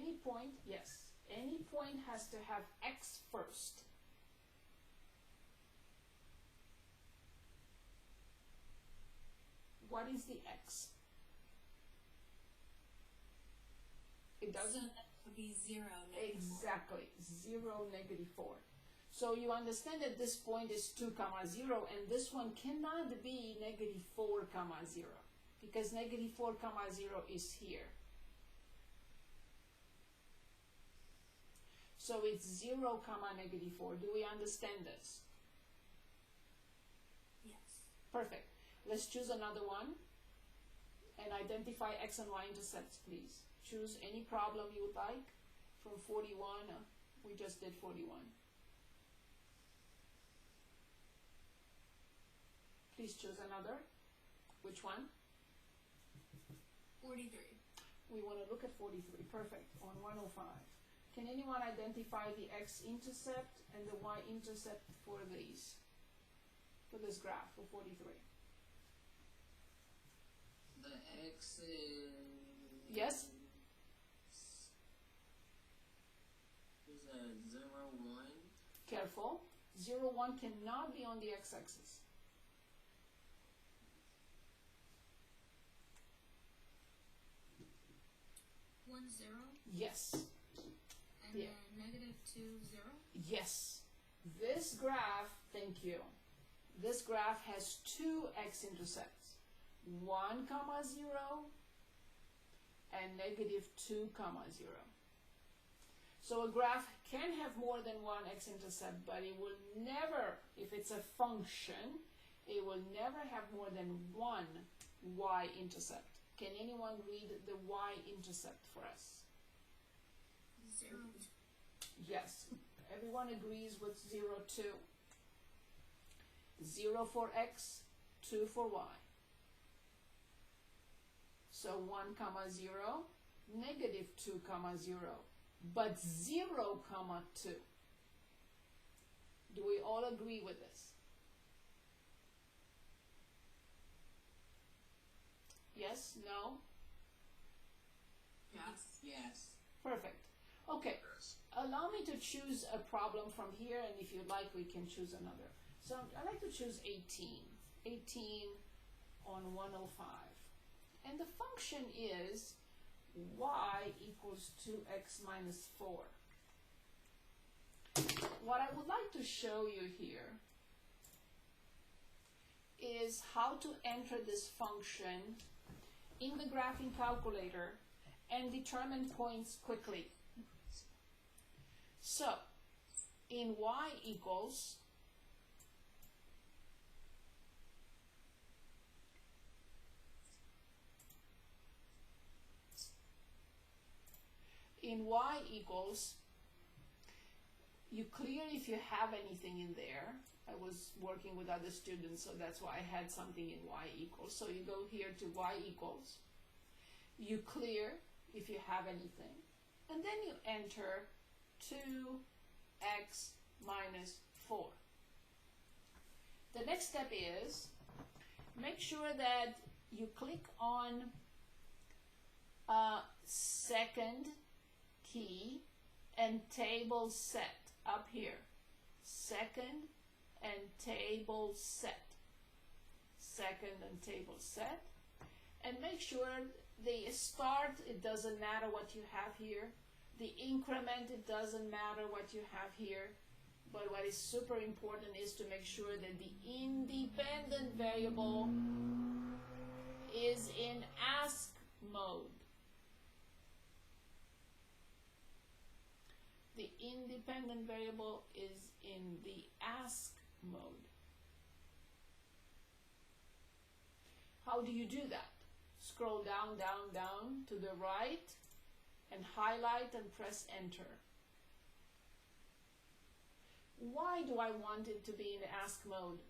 any point, yes, any point has to have x first. What is the x? It doesn't be 0, exactly 0, -4. So you understand that this point is 2, 0, and this one cannot be -4, 0, because -4, 0 is here. So it's 0, -4. Do we understand this? Yes. Perfect. Let's choose another one and identify x and y intercepts, please. Choose any problem you would like from 41. We just did 41. Please choose another. Which one? 43. We want to look at 43. Perfect. On 105. Can anyone identify the x-intercept and the y-intercept for these? For this graph, for 43. The x is... Yes? Is a 0, 1. Careful. 0, 1 cannot be on the x-axis. One 0. Yes. And Yeah. then -2, 0. Yes. This graph, thank you. This graph has two x-intercepts. 1, 0 and -2, 0. So a graph can have more than one x-intercept, but it will never, if it's a function, it will never have more than one y-intercept. Can anyone read the y-intercept for us? 0. Yes. Everyone agrees with 0, 2. 0 for x, 2 for y. So 1, 0, -2, 0, but 0, 2. Do we all agree with this? Yes? No? Yes. Yes. Perfect. Okay. Allow me to choose a problem from here, and if you'd like, we can choose another. So I'd like to choose 18. 18 on 105. And the function is y equals 2x minus 4. What I would like to show you here is how to enter this function in the graphing calculator and determine points quickly. So, in y equals you clear if you have anything in there. I was working with other students, so that's why I had something in y equals. So you go here to y equals, you clear if you have anything, and then you enter 2x minus 4. The next step is make sure that you click on second key and table set up here. Second and table set. Second and table set. And make sure the start, it doesn't matter what you have here. The increment, it doesn't matter what you have here. But what is super important is to make sure that the independent variable is in ask mode. The independent variable is in the ask mode. How do you do that? Scroll down, down, down to the right and highlight and press enter. Why do I want it to be in ask mode?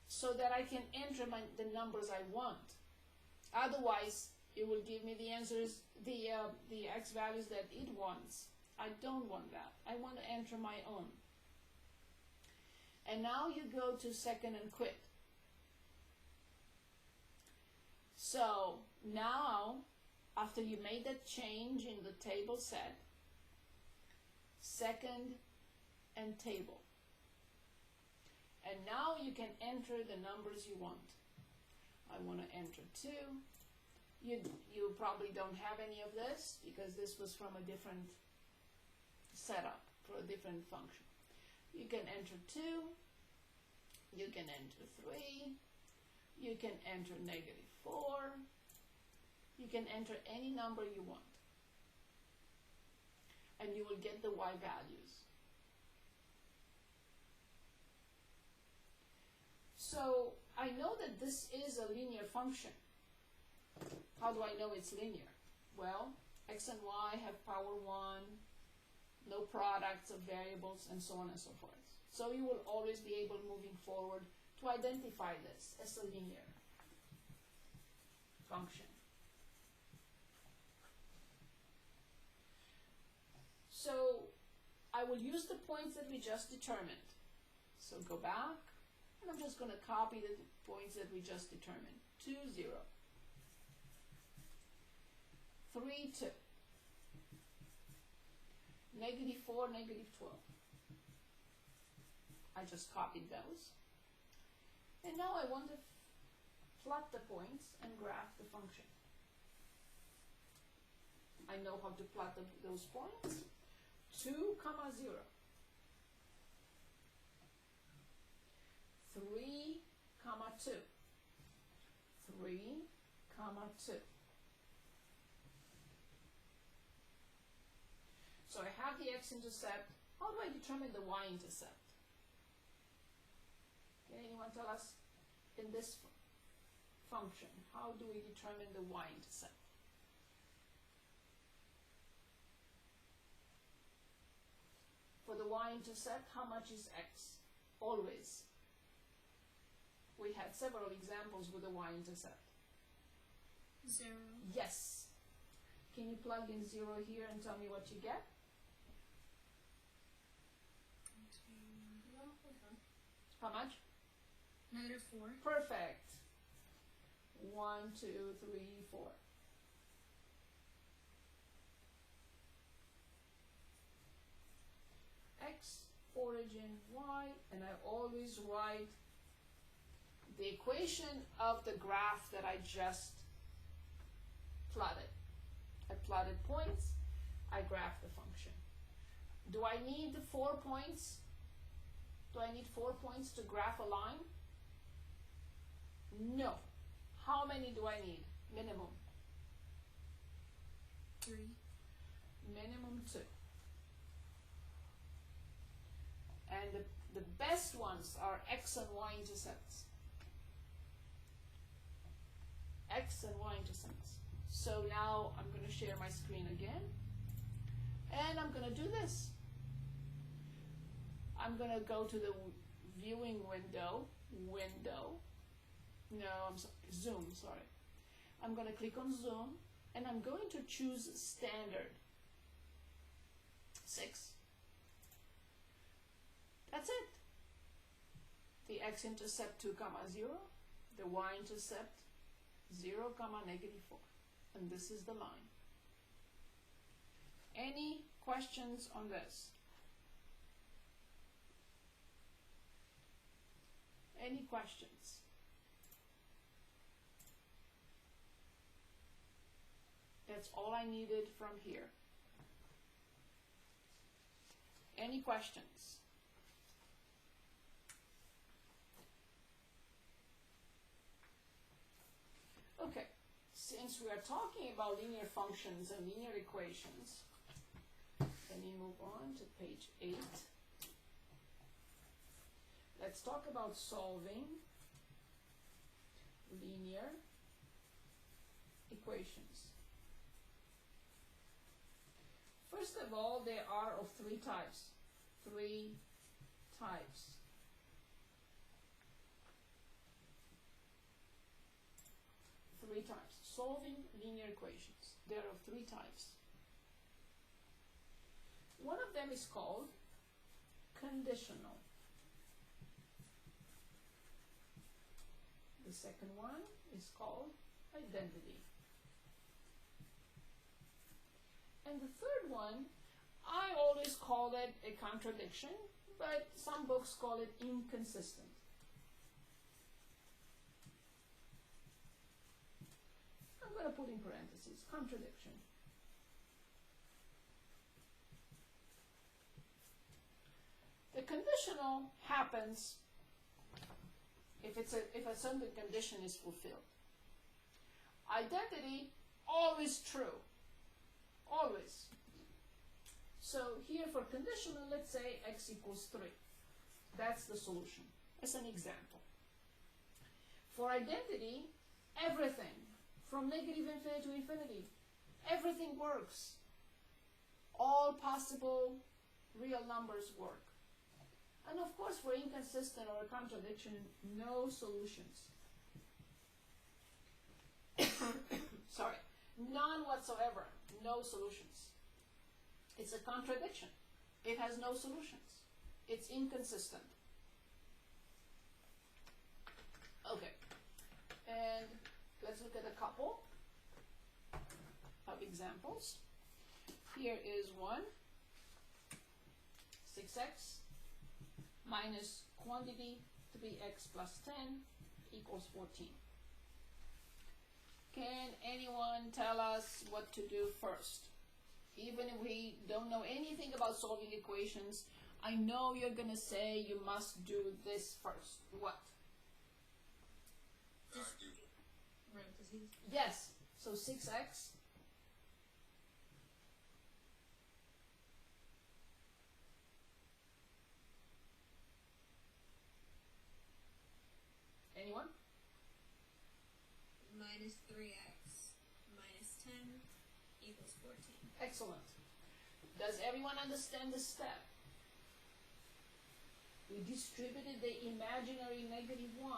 So that I can enter the numbers I want. Otherwise, it will give me the answers, the x values that it wants. I don't want that. I want to enter my own. And now you go to second and quit. So now, after you made that change in the table set, second, and table. And now you can enter the numbers you want. I want to enter 2. You probably don't have any of this because this was from a different setup for a different function. You can enter 2, you can enter 3, you can enter -4, you can enter any number you want, and you will get the y values. So I know that this is a linear function. How do I know it's linear? Well, x and y have power 1, no products of variables, and so on and so forth. So you will always be able, moving forward, to identify this as a linear function. So I will use the points that we just determined. So go back, and I'm just going to copy the points that we just determined. 2, 0. 3, 2. -4, -12. I just copied those. And now I want to plot the points and graph the function. I know how to plot those points. 2, 0. 3, 2. 3, 2. So I have the x-intercept. How do I determine the y-intercept? Can anyone tell us in this function, how do we determine the y-intercept? For the y-intercept, how much is x? Always. We had several examples with the y-intercept. 0. Yes. Can you plug in 0 here and tell me what you get? How much? -4. Perfect. 1, 2, 3, 4. X, origin, y, and I always write the equation of the graph that I just plotted. I plotted points, I graphed the function. Do I need the 4 points? Do I need 4 points to graph a line? No. How many do I need? Minimum. 3. Minimum 2. And the best ones are x and y intercepts. X and y intercepts. So now I'm going to share my screen again. And I'm going to do this. I'm going to go to the viewing window. Zoom, sorry. I'm going to click on Zoom, and I'm going to choose Standard. 6. That's it. The x-intercept 2, 0. The y-intercept 0, -4. And this is the line. Any questions on this? Any questions? That's all I needed from here. Any questions? Okay, since we are talking about linear functions and linear equations, let me move on to page 8. Let's talk about solving linear equations. First of all, they are of 3 types. 3 types. Solving linear equations. There are 3 types. One of them is called conditional. The second one is called identity. And the third one, I always always call it a contradiction, but some books call it inconsistent. I'm going to put in parentheses, contradiction. The conditional happens if a certain condition is fulfilled. Identity, always true. Always. So here for conditional, let's say x equals 3. That's the solution. As an example. For identity, everything, from negative infinity to infinity, everything works. All possible real numbers work. And of course, for inconsistent or a contradiction, no solutions. Sorry, none whatsoever, no solutions. It's a contradiction. It has no solutions. It's inconsistent. Okay, and let's look at a couple of examples. Here is one, 6x minus quantity 3x plus 10 equals 14. Can anyone tell us what to do first? Even if we don't know anything about solving equations, I know you're going to say you must do this first. What? Parentheses. Yes, so 6x anyone? Minus 3x minus 10 equals 14. Excellent. Does everyone understand this step? We distributed the imaginary negative 1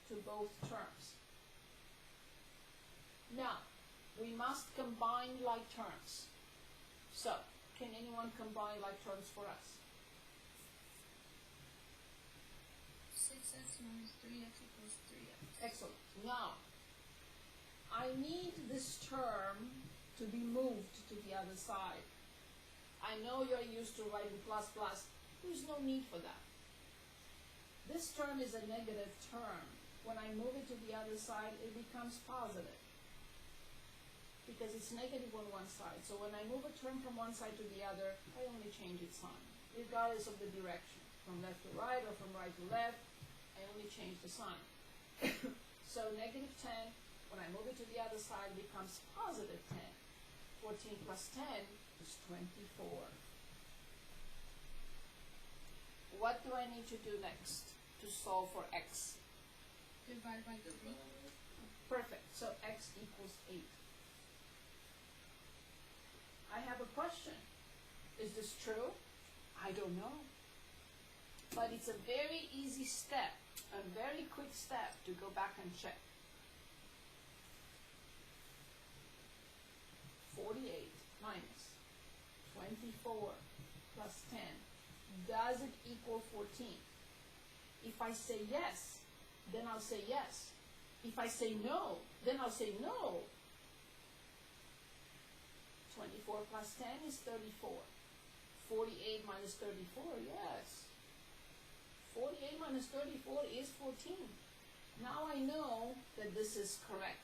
to both terms. Now, we must combine like terms. So, can anyone combine like terms for us? 6x minus 3x equals 3x. Excellent. Now, I need this term to be moved to the other side. I know you're used to writing plus plus. There's no need for that. This term is a negative term. When I move it to the other side, it becomes positive, because it's negative on one side. So when I move a term from one side to the other, I only change its sign, regardless of the direction. From left to right or from right to left, I only change the sign. So negative 10, when I move it to the other side, becomes positive 10. 14 plus 10 is 24. What do I need to do next to solve for x? Divided by 3. Perfect. So x equals 8. I have a question. Is this true? I don't know. But it's a very easy step, a very quick step to go back and check. 48 minus 24 plus 10. Does it equal 14? If I say yes, then I'll say yes. If I say no, then I'll say no. 24 plus 10 is 34. 48 minus 34, yes. 48 minus 34 is 14. Now I know that this is correct.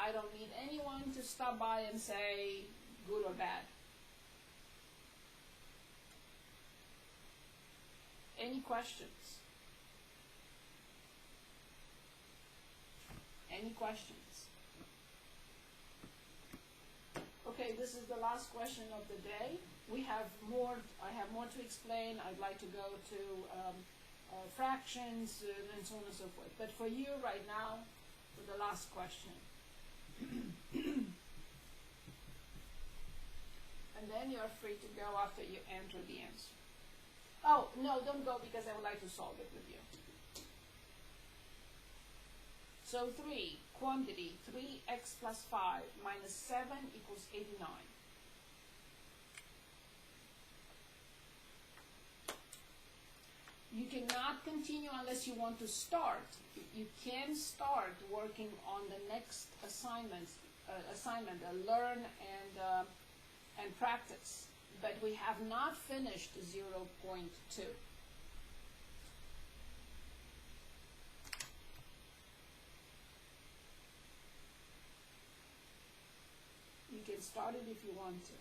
I don't need anyone to stop by and say good or bad. Any questions? Any questions? Okay, this is the last question of the day. We have more, I have more to explain. I'd like to go to fractions and so on and so forth. But for you right now, for the last question. And then you're free to go after you enter the answer. Oh, no, don't go, because I would like to solve it with you. So 3, quantity, 3x plus 5 minus 7 equals 89. You cannot continue unless you want to start. You can start working on the next assignment, learn and practice. but we have not finished 0.2. You can start it if you want to.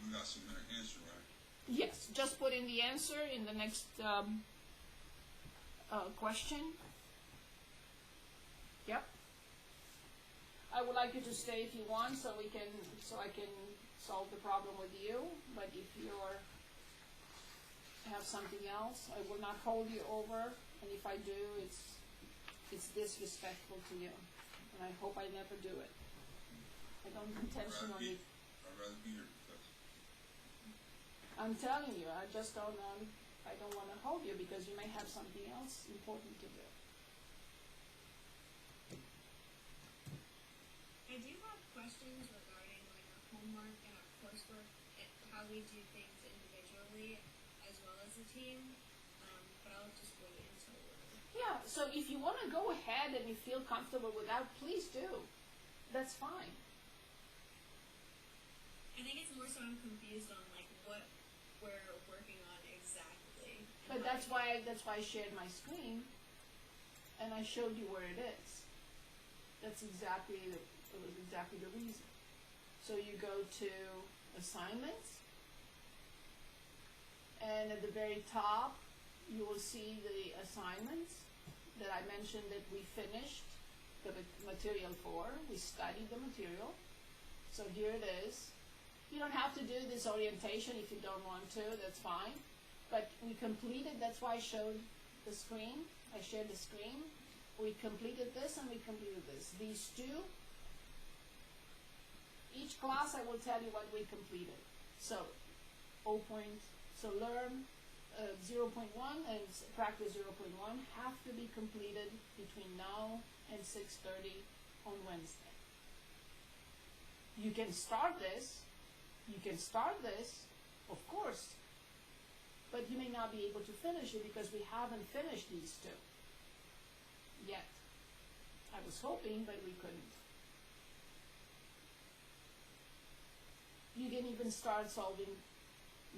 We got some answer, right? Yes, just put in the answer in the next question. Yep. I would like you to stay if you want, so I can solve the problem with you. But if you have something else, I will not hold you over. And if I do, it's disrespectful to you. And I hope I never do it. I don't intentionally. I'd rather be here, Professor. I'm telling you, I just don't want to hold you because you may have something else important to do. I do have questions regarding like our homework and our coursework and how we do things individually as well as a team. But I'll just wait until we're... Yeah, so if you want to go ahead and you feel comfortable with that, please do. That's fine. I think it's more so I'm confused on like what we're working on exactly. But that's why I shared my screen and I showed you where it is. That's exactly the reason. So you go to assignments, and at the very top you will see the assignments that I mentioned that we finished the material for. We studied the material. So here it is. You don't have to do this orientation if you don't want to, that's fine. But we completed, that's why I showed the screen. I shared the screen. We completed this and we completed this. These two, each class I will tell you what we completed. So, learn 0.1 and practice 0.1 have to be completed between now and 6:30 on Wednesday. You can start this, of course, but you may not be able to finish it because we haven't finished these two yet. I was hoping, but we couldn't. You can even start solving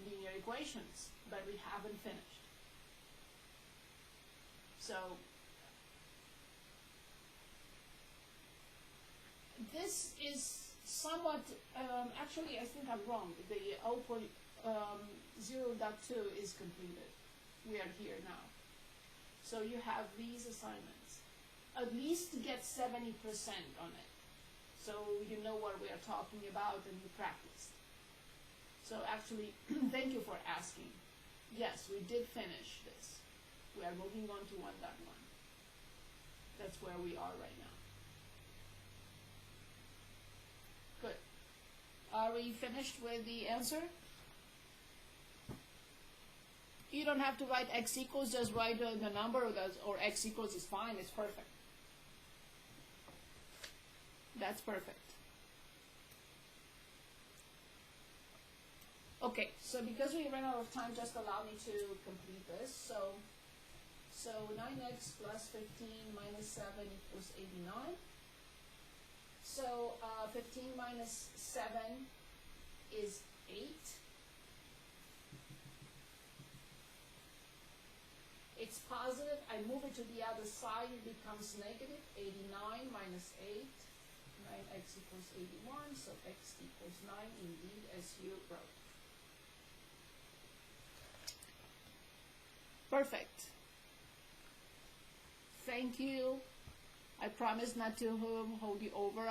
linear equations, but we haven't finished. So, this is somewhat, actually I think I'm wrong. The 0.0.2 is completed. We are here now. So you have these assignments. At least get 70% on it. So you know what we are talking about and you practiced. So actually, thank you for asking. Yes, we did finish this. We are moving on to 1.1. That's where we are right now. Good. Are we finished with the answer? You don't have to write x equals, just write the number, or x equals is fine, it's perfect. That's perfect. Okay, so because we ran out of time, just allow me to complete this. So 9x plus 15 minus 7 equals 89. So 15 minus 7 is 8. It's positive. I move it to the other side, it becomes negative. 89 minus 8. 9x equals 81, so x equals 9, indeed, as you wrote. Perfect. Thank you. I promise not to hold you over.